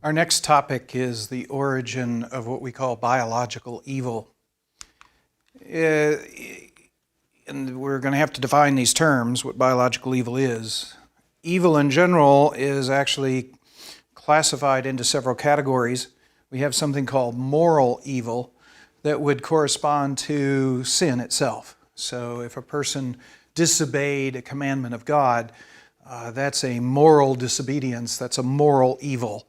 Our next topic is the origin of what we call biological evil. And we're going to have to define these terms, what biological evil is. Evil in general is actually classified into several categories. We have something called moral evil that would correspond to sin itself. So if a person disobeyed a commandment of God, that's a moral disobedience, that's a moral evil.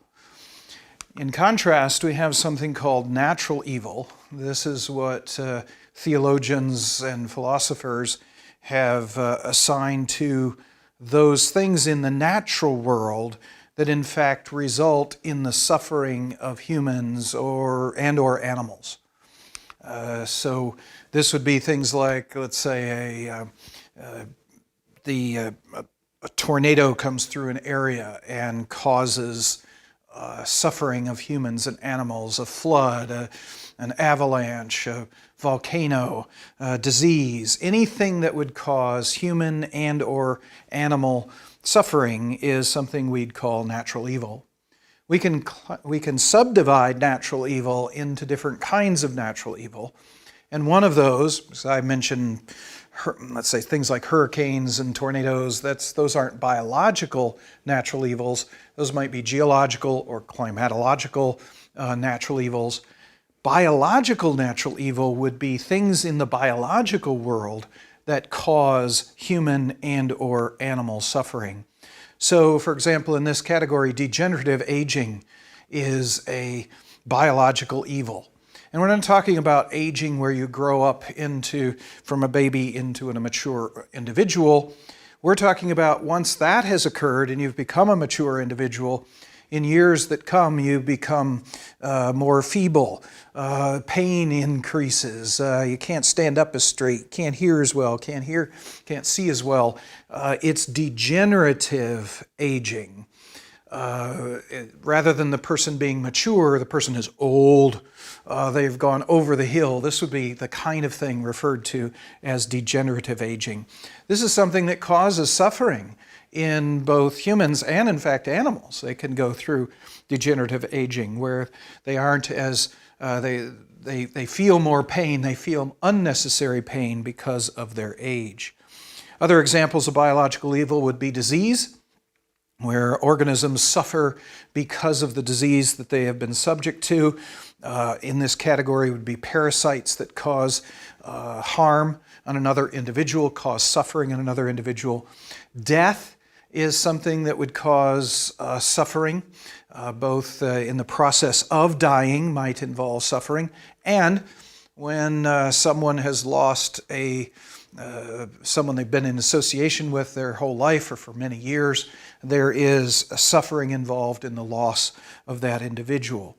In contrast, we have something called natural evil. This is what theologians and philosophers have assigned to those things in the natural world that in fact result in the suffering of humans or animals. So this would be things like, let's say, a tornado comes through an area and causes suffering of humans and animals, a flood, an avalanche, a volcano, disease, anything that would cause human and or animal suffering is something we'd call natural evil. We can subdivide natural evil into different kinds of natural evil. And one of those, as I mentioned, let's say things like hurricanes and tornadoes, those aren't biological natural evils. Those might be geological or climatological natural evils. Biological natural evil would be things in the biological world that cause human and or animal suffering. So, for example, in this category, degenerative aging is a biological evil. And we're not talking about aging where you grow up from a baby into a mature individual. We're talking about once that has occurred and you've become a mature individual, in years that come you become more feeble, pain increases, you can't stand up as straight, can't hear as well, can't see as well. It's degenerative aging. Rather than the person being mature, the person is old, they've gone over the hill. This would be the kind of thing referred to as degenerative aging. This is something that causes suffering in both humans and, in fact, animals. They can go through degenerative aging where they aren't as, they feel more pain, they feel unnecessary pain because of their age. Other examples of biological evil would be disease, where organisms suffer because of the disease that they have been subject to. In this category would be parasites that cause harm on another individual, cause suffering on another individual. Death is something that would cause suffering, both in the process of dying might involve suffering, and when someone has lost someone they've been in association with their whole life or for many years, there is a suffering involved in the loss of that individual.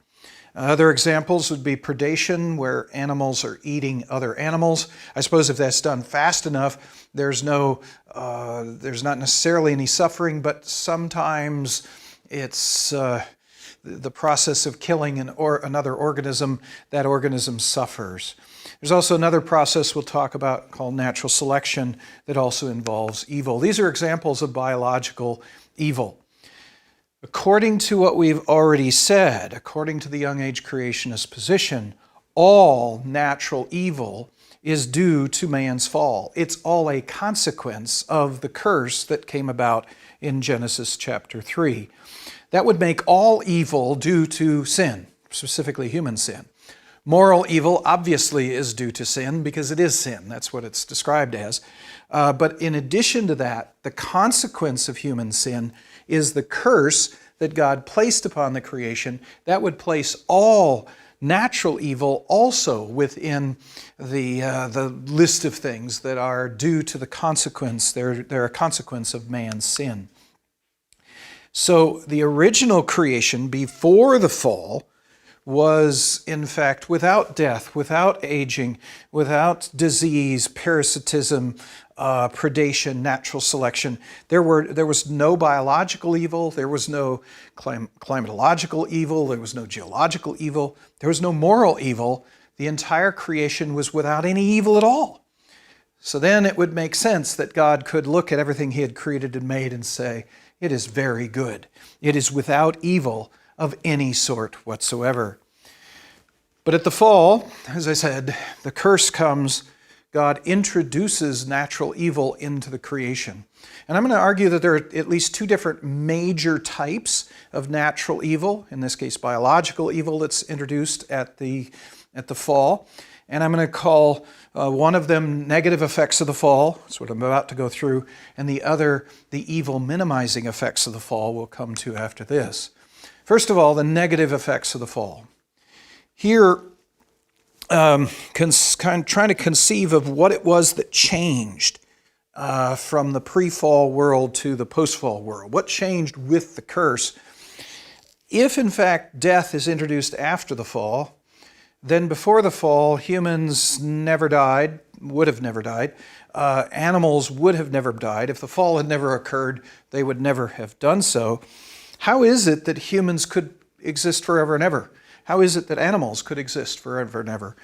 Other examples would be predation, where animals are eating other animals. I suppose if that's done fast enough, there's not necessarily any suffering, but sometimes it's the process of killing another organism, that organism suffers. There's also another process we'll talk about called natural selection that also involves evil. These are examples of biological evil. According to what we've already said, according to the young age creationist position, all natural evil is due to man's fall. It's all a consequence of the curse that came about in Genesis chapter 3. That would make all evil due to sin, specifically human sin. Moral evil obviously is due to sin because it is sin. That's what it's described as. But in addition to that, the consequence of human sin is the curse that God placed upon the creation. That would place all natural evil also within the list of things that are due to the consequence. They're a consequence of man's sin. So the original creation before the fall was in fact without death, without aging, without disease, parasitism, predation, natural selection. There was no biological evil, there was no climatological evil, there was no geological evil, there was no moral evil. The entire creation was without any evil at all. So then it would make sense that God could look at everything he had created and made and say, it is very good. It is without evil of any sort whatsoever. But at the fall, as I said, the curse comes. God introduces natural evil into the creation. And I'm going to argue that there are at least two different major types of natural evil, in this case biological evil, that's introduced at the fall. And I'm going to call one of them negative effects of the fall. That's what I'm about to go through. And the other, the evil minimizing effects of the fall, we'll come to after this. First of all, the negative effects of the fall. Here, trying to conceive of what it was that changed from the pre-fall world to the post-fall world. What changed with the curse? If, in fact, death is introduced after the fall, then before the fall, humans never died, would have never died. Animals would have never died. If the fall had never occurred, they would never have done so. How is it that humans could exist forever and ever? How is it that animals could exist forever and ever?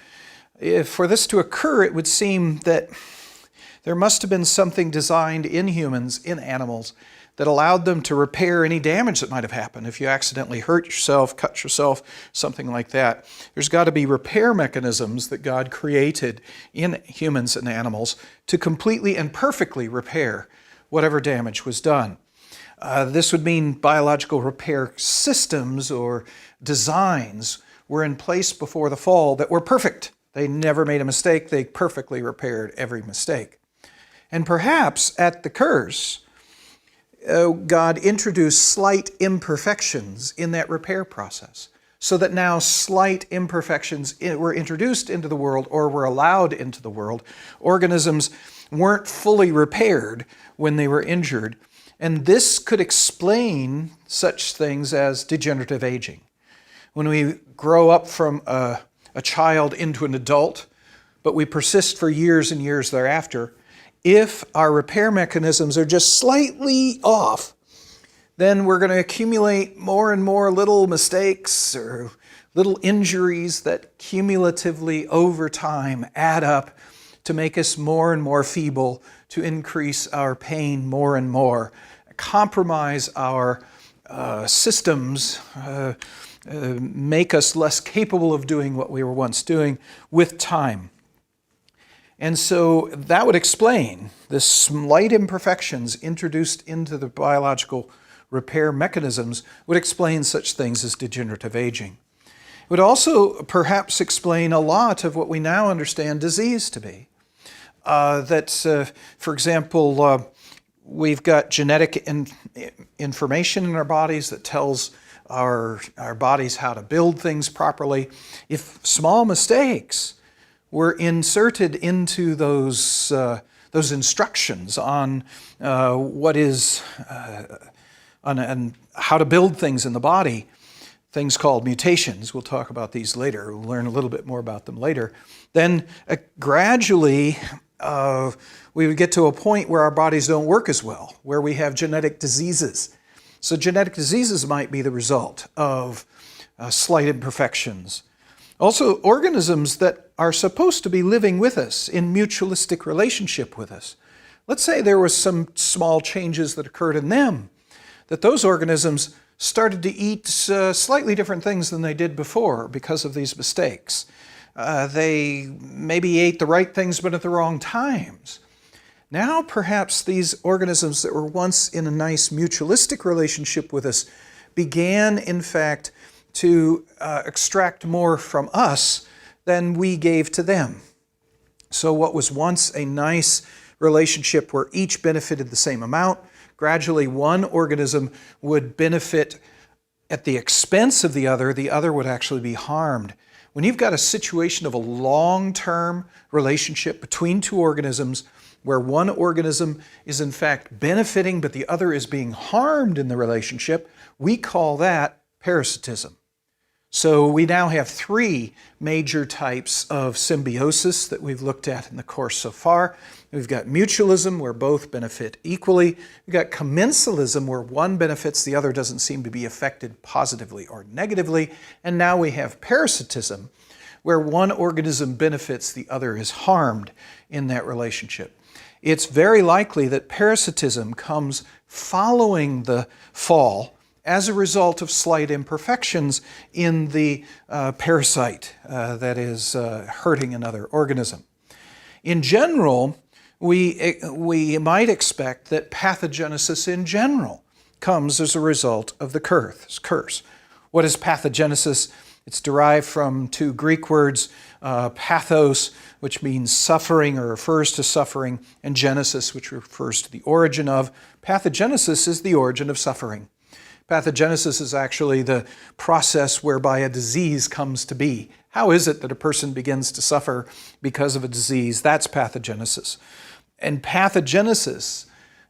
If for this to occur, it would seem that there must have been something designed in humans, in animals, that allowed them to repair any damage that might have happened. If you accidentally hurt yourself, cut yourself, something like that, there's got to be repair mechanisms that God created in humans and animals to completely and perfectly repair whatever damage was done. This would mean biological repair systems or designs were in place before the fall that were perfect. They never made a mistake. They perfectly repaired every mistake. And perhaps at the curse, God introduced slight imperfections in that repair process, so that now slight imperfections were introduced into the world or were allowed into the world. Organisms weren't fully repaired when they were injured. And this could explain such things as degenerative aging. When we grow up from a child into an adult, but we persist for years and years thereafter, if our repair mechanisms are just slightly off, then we're going to accumulate more and more little mistakes or little injuries that cumulatively over time add up to make us more and more feeble, to increase our pain more and more, compromise our systems, make us less capable of doing what we were once doing with time. And so that would explain the slight imperfections introduced into the biological repair mechanisms would explain such things as degenerative aging. It would also perhaps explain a lot of what we now understand disease to be. For example, we've got genetic information in our bodies that tells our bodies how to build things properly. If small mistakes were inserted into those instructions on what is on how to build things in the body, things called mutations. We'll talk about these later. We'll learn a little bit more about them later. Then gradually we would get to a point where our bodies don't work as well, where we have genetic diseases. So genetic diseases might be the result of slight imperfections. Also, organisms that are supposed to be living with us in mutualistic relationship with us. Let's say there was some small changes that occurred in them, that those organisms started to eat slightly different things than they did before because of these mistakes. They maybe ate the right things but at the wrong times. Now perhaps these organisms that were once in a nice mutualistic relationship with us began, in fact, to extract more from us than we gave to them. So what was once a nice relationship where each benefited the same amount, gradually one organism would benefit at the expense of the other would actually be harmed. When you've got a situation of a long-term relationship between two organisms where one organism is in fact benefiting but the other is being harmed in the relationship, we call that parasitism. So we now have three major types of symbiosis that we've looked at in the course so far. We've got mutualism, where both benefit equally. We've got commensalism, where one benefits, the other doesn't seem to be affected positively or negatively. And now we have parasitism, where one organism benefits, the other is harmed in that relationship. It's very likely that parasitism comes following the fall as a result of slight imperfections in the parasite that is hurting another organism. In general, we might expect that pathogenesis in general comes as a result of the curse. What is pathogenesis? It's derived from two Greek words, pathos, which means suffering or refers to suffering, and genesis, which refers to the origin of. Pathogenesis is the origin of suffering. Pathogenesis is actually the process whereby a disease comes to be. How is it that a person begins to suffer because of a disease? That's pathogenesis. And pathogenesis,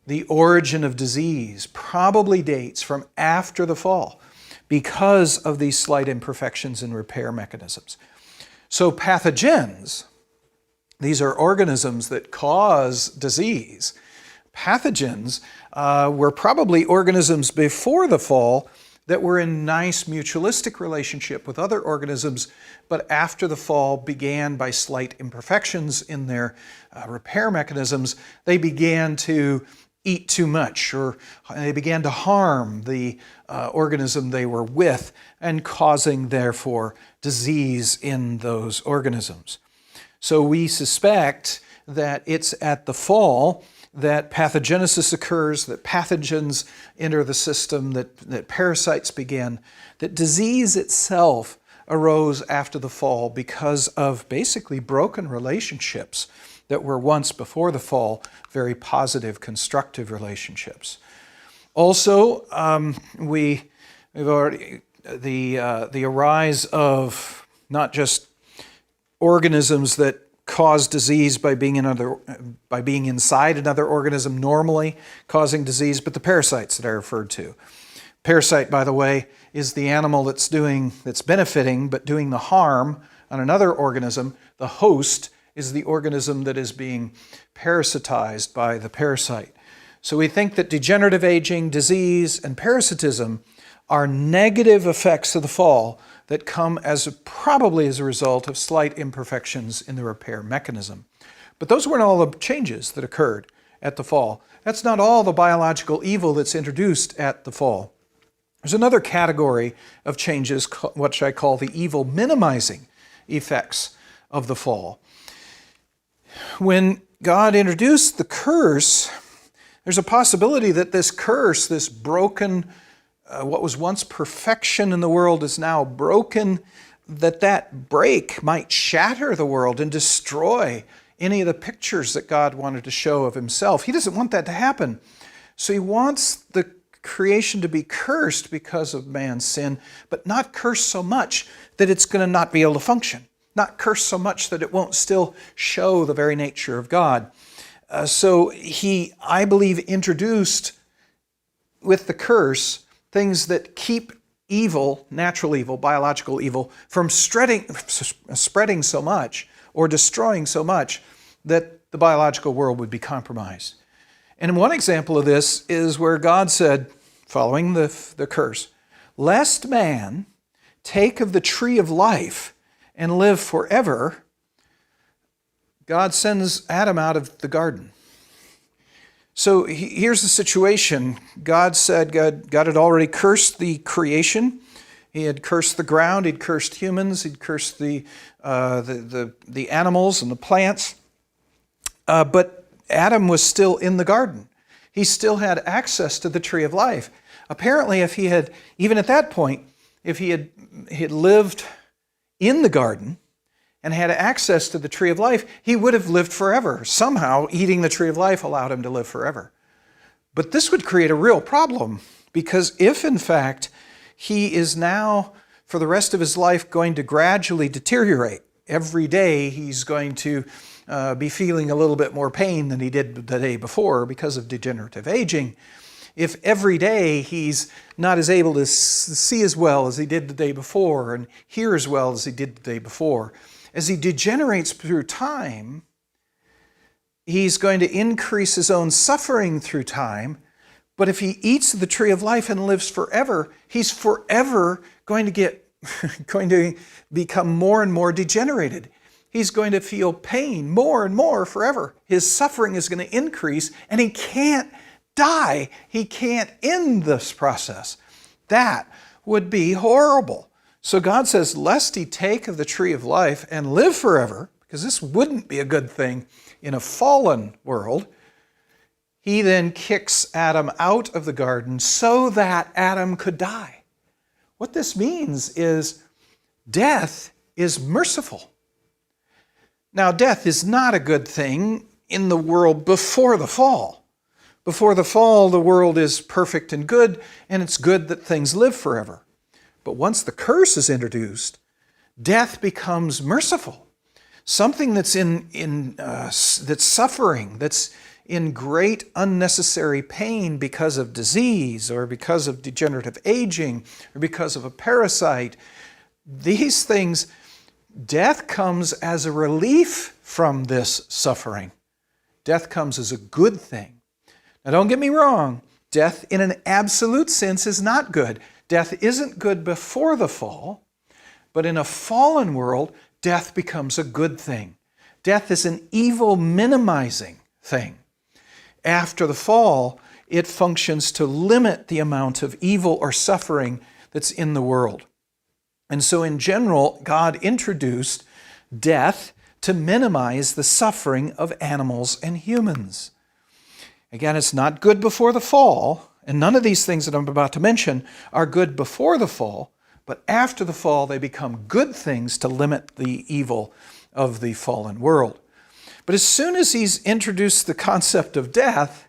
the origin of disease, probably dates from after the fall because of these slight imperfections in repair mechanisms. So pathogens, these are organisms that cause disease. Pathogens were probably organisms before the fall that were in nice mutualistic relationship with other organisms, but after the fall began by slight imperfections in their repair mechanisms, they began to eat too much, or they began to harm the organism they were with, and causing, therefore, disease in those organisms. So we suspect that it's at the fall that pathogenesis occurs, that pathogens enter the system, that parasites begin, that disease itself arose after the fall because of basically broken relationships that were once before the fall very positive, constructive relationships. Also, we've already the arise of not just organisms that cause disease by being inside another organism normally causing disease, but the parasites that I referred to. Parasite, by the way, is the animal that's benefiting but doing the harm on another organism. The host is the organism that is being parasitized by the parasite. So we think that degenerative aging, disease, and parasitism are negative effects of the fall that come probably as a result of slight imperfections in the repair mechanism. But those weren't all the changes that occurred at the fall. That's not all the biological evil that's introduced at the fall. There's another category of changes, which I call the evil minimizing effects of the fall. When God introduced the curse, there's a possibility that this curse, this broken, what was once perfection in the world is now broken, that break might shatter the world and destroy any of the pictures that God wanted to show of himself. He doesn't want that to happen. So he wants the creation to be cursed because of man's sin, but not cursed so much that it's going to not be able to function. Not cursed so much that it won't still show the very nature of God. So he, I believe, introduced with the curse things that keep evil, natural evil, biological evil, from spreading so much or destroying so much that the biological world would be compromised. And one example of this is where God said, following the curse, "Lest man take of the tree of life and live forever," God sends Adam out of the garden. So here's the situation. God said God had already cursed the creation. He had cursed the ground. He'd cursed humans. He'd cursed the animals and the plants. But Adam was still in the garden. He still had access to the tree of life. Apparently, if he had, even at that point, if he had lived in the garden and had access to the tree of life, he would have lived forever. Somehow, eating the tree of life allowed him to live forever. But this would create a real problem, because if, in fact, he is now, for the rest of his life, going to gradually deteriorate, every day he's going to be feeling a little bit more pain than he did the day before because of degenerative aging. If every day he's not as able to see as well as he did the day before and hear as well as he did the day before, as he degenerates through time, he's going to increase his own suffering through time. But if he eats the tree of life and lives forever, he's forever going to become more and more degenerated. He's going to feel pain more and more forever. His suffering is going to increase, and he can't die. He can't end this process That would be horrible. So God says, lest he take of the tree of life and live forever, because this wouldn't be a good thing in a fallen world, he then kicks Adam out of the garden so that Adam could die. What this means is death is merciful. Now, death is not a good thing in the world before the fall. Before the fall, the world is perfect and good, and it's good that things live forever. But once the curse is introduced, death becomes merciful. Something that's that's suffering, that's in great unnecessary pain because of disease or because of degenerative aging or because of a parasite. These things, death comes as a relief from this suffering. Death comes as a good thing. Now don't get me wrong, death in an absolute sense is not good. Death isn't good before the fall, but in a fallen world, death becomes a good thing. Death is an evil minimizing thing. After the fall, it functions to limit the amount of evil or suffering that's in the world. And so in general, God introduced death to minimize the suffering of animals and humans. Again, it's not good before the fall, and none of these things that I'm about to mention are good before the fall, but after the fall, they become good things to limit the evil of the fallen world. But as soon as he's introduced the concept of death,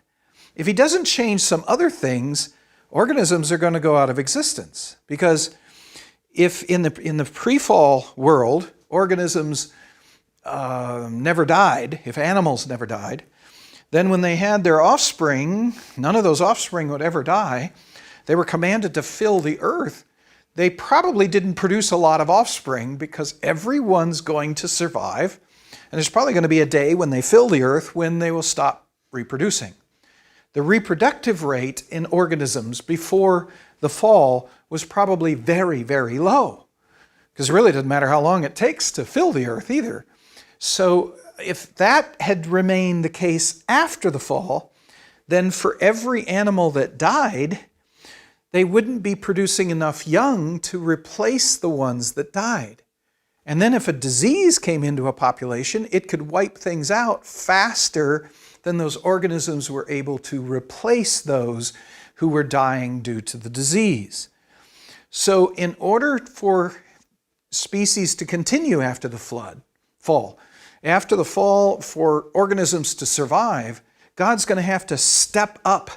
if he doesn't change some other things, organisms are going to go out of existence. Because if in the pre-fall world, organisms never died, if animals never died, then when they had their offspring, none of those offspring would ever die. They were commanded to fill the earth. They probably didn't produce a lot of offspring because everyone's going to survive. And there's probably going to be a day when they fill the earth when they will stop reproducing. The reproductive rate in organisms before the fall was probably very, very low. Because it really doesn't matter how long it takes to fill the earth either. So if that had remained the case after the fall, then for every animal that died, they wouldn't be producing enough young to replace the ones that died. And then if a disease came into a population, it could wipe things out faster than those organisms were able to replace those who were dying due to the disease. So in order for species to continue after the fall, after the fall, for organisms to survive, God's going to have to step up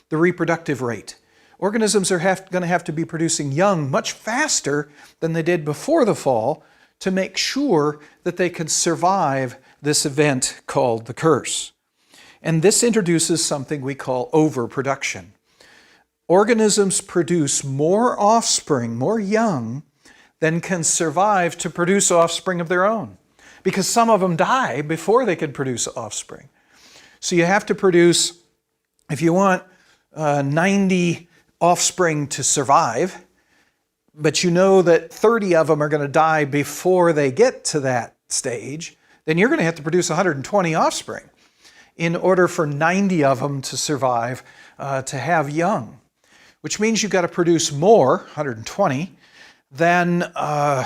the reproductive rate. Organisms are going to have to be producing young much faster than they did before the fall to make sure that they can survive this event called the curse. And this introduces something we call overproduction. Organisms produce more offspring, more young, than can survive to produce offspring of their own, because some of them die before they can produce offspring. So you have to produce, if you want 90 offspring to survive, but you know that 30 of them are going to die before they get to that stage, then you're going to have to produce 120 offspring in order for 90 of them to survive, to have young, which means you've got to produce more, 120, than are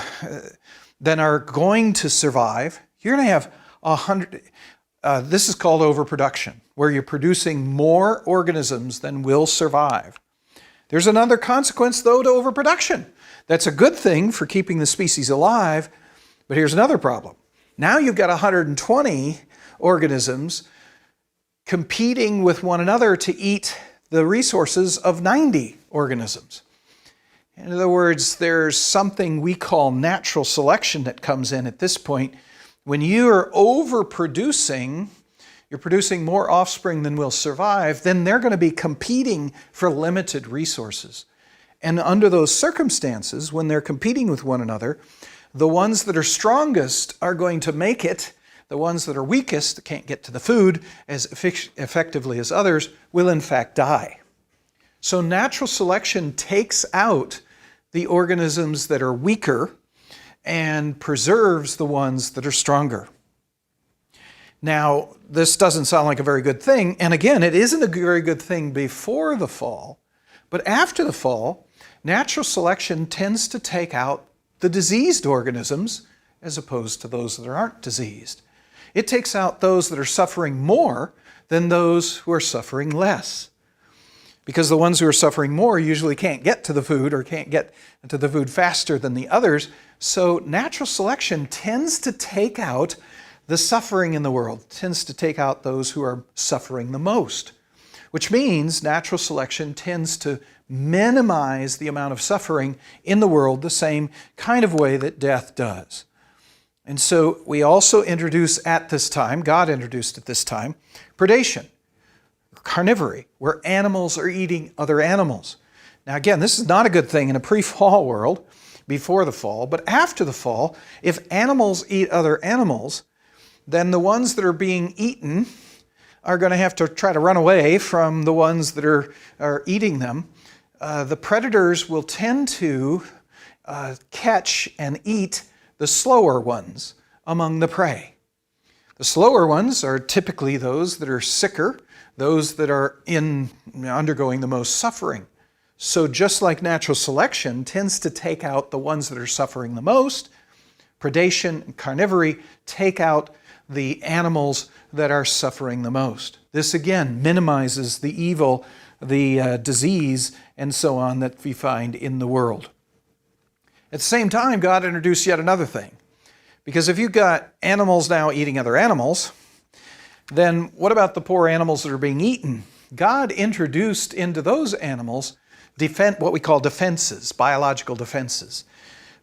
going to survive. You're going to have 100. This is called overproduction, where you're producing more organisms than will survive. There's another consequence, though, to overproduction. That's a good thing for keeping the species alive, but here's another problem. Now you've got 120 organisms competing with one another to eat the resources of 90 organisms. In other words, there's something we call natural selection that comes in at this point. When you're overproducing, you're producing more offspring than will survive, then they're going to be competing for limited resources. And under those circumstances, when they're competing with one another, the ones that are strongest are going to make it. The ones that are weakest, that can't get to the food as effectively as others, will in fact die. So natural selection takes out the organisms that are weaker and preserves the ones that are stronger. Now, this doesn't sound like a very good thing, and again, it isn't a very good thing before the fall, but after the fall, Natural selection tends to take out the diseased organisms as opposed to those that aren't diseased. It takes out those that are suffering more than those who are suffering less. Because the ones who are suffering more usually can't get to the food or can't get to the food faster than the others. So natural selection tends to take out the suffering in the world, tends to take out those who are suffering the most. Which means natural selection tends to minimize the amount of suffering in the world the same kind of way that death does. And so we also introduce at this time, God introduced at this time, predation, carnivory, where animals are eating other animals. Now again, this is not a good thing in a pre-fall world, before the fall, but after the fall, if animals eat other animals, then the ones that are being eaten are going to have to try to run away from the ones that are eating them. The predators will tend to catch and eat the slower ones among the prey. The slower ones are typically those that are sicker, those that are undergoing the most suffering. So just like natural selection tends to take out the ones that are suffering the most, predation and carnivory take out the animals that are suffering the most. This again minimizes the evil, the disease, and so on that we find in the world. At the same time, God introduced yet another thing. Because if you've got animals now eating other animals, then what about the poor animals that are being eaten? God introduced into those animals what we call defenses, biological defenses.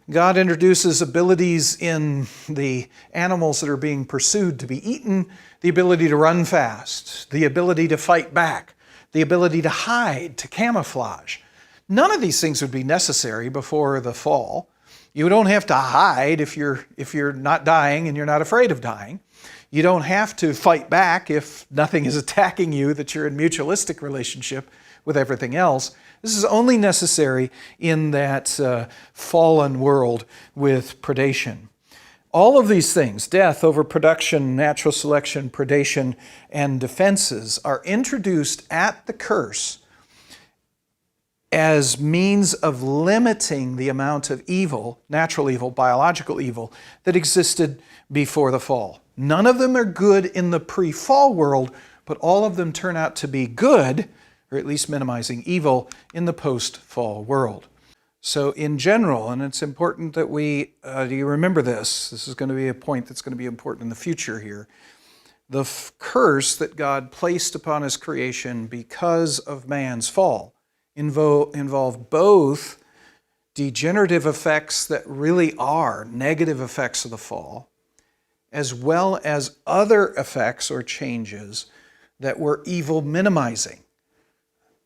God introduces abilities in the animals that are being pursued to be eaten, the ability to run fast, the ability to fight back, the ability to hide, to camouflage. None of these things would be necessary before the fall. You don't have to hide if you're not dying and you're not afraid of dying. You don't have to fight back if nothing is attacking you, that you're in mutualistic relationship with everything else. This is only necessary in that fallen world with predation. All of these things, death, overproduction, natural selection, predation, and defenses, are introduced at the curse as means of limiting the amount of evil, natural evil, biological evil, that existed before the fall. None of them are good in the pre-fall world, but all of them turn out to be good, or at least minimizing evil, in the post-fall world. So in general, and it's important that you remember this is going to be a point that's going to be important in the future here, the curse that God placed upon His creation because of man's fall involve both degenerative effects that really are negative effects of the fall, as well as other effects or changes that were evil minimizing.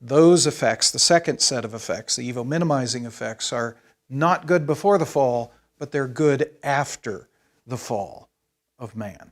Those effects, the second set of effects, the evil minimizing effects, are not good before the fall, but they're good after the fall of man.